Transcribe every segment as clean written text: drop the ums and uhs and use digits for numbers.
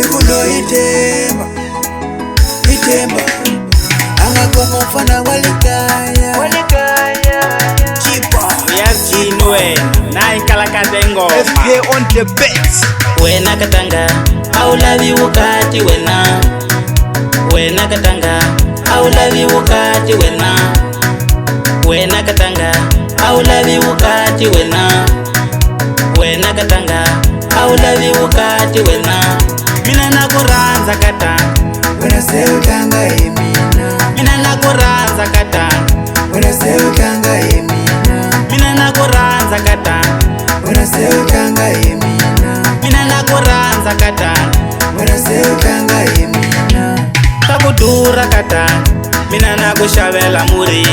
ikundo itemba angakoma mfana walikaya Chipa Yasinwe Naikalakandengo FK on the beats. Wena katanga aulavi wakati wena. Wena katanga aulavi wakati wena. Wena katanga aulavi wakati wena. Wena katanga aulavi wakati wena. Mina nakuranza kata wena seutanga emina. Mina nakuranza kata wena seutanga emina. Mina nakuranza kata wena seutanga emina. Mina nakuranza kata wena seutanga emina. Takudura kata mina nakushavela muri.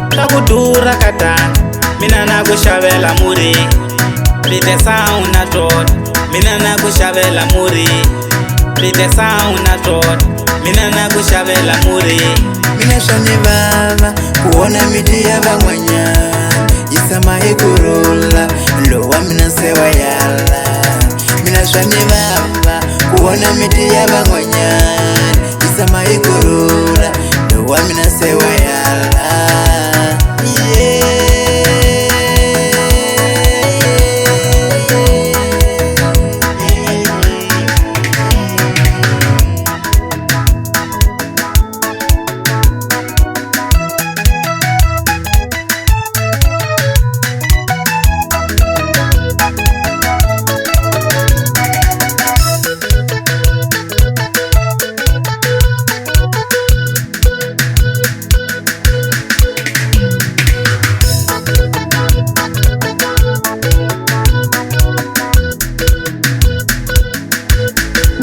Takudura kata mina nakushavela muri. Lite sauna tot mina nakushavela muri. Lite sauna tot mina nakushavela muri. Mina shani baba kuona miti ya bangwanya isama ikurula lowa mina sewa yala. Mina shani baba kuona miti ya bangwanya isama ikurula lowa mina sewa yala.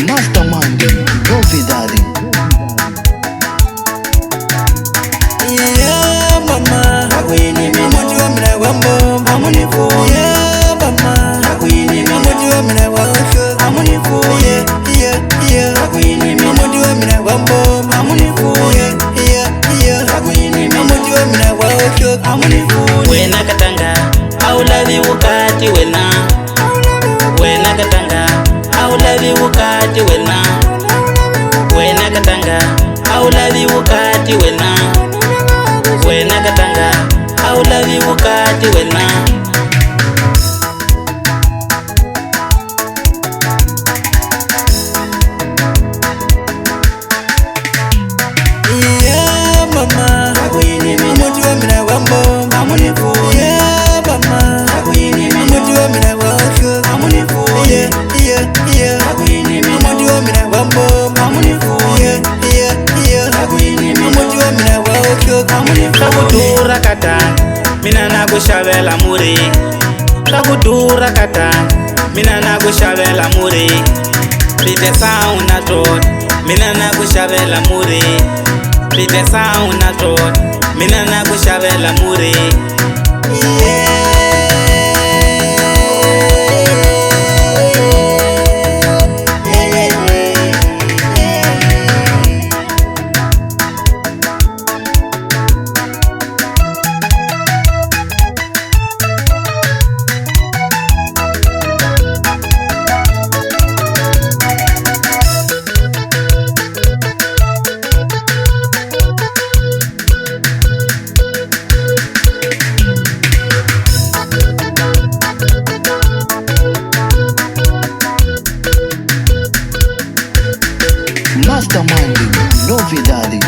Mastermind, novidade. Yeah, mama. Amujua mina wambo, amunifu. Yeah, mama. Amujua mina wambo, amunifu. Yeah. Amujua mina wambo, amunifu. Yeah. Amujua mina wambo, amunifu. Wena katanga aulavi wakati wena. Wena katanga aulavi wakati wena. Wena katanga aulavi wakati wena. Wena katanga aulavi wakati wena. Yeah, mama. Amujua mina wambo, amunifu. Yeah, mama. Amujua mina wambo, amunifu. Yeah. Amujua mina wambo, amunifu. Yeah. Amujua mina wambo, amunifu. Takudura kata mina nakushavela muri. Takudura kata mina nakushavela muri. Lite sauna tot mina nakushavela muri. Lite sauna tot mina nakushavela muri. Mastermind, novidade.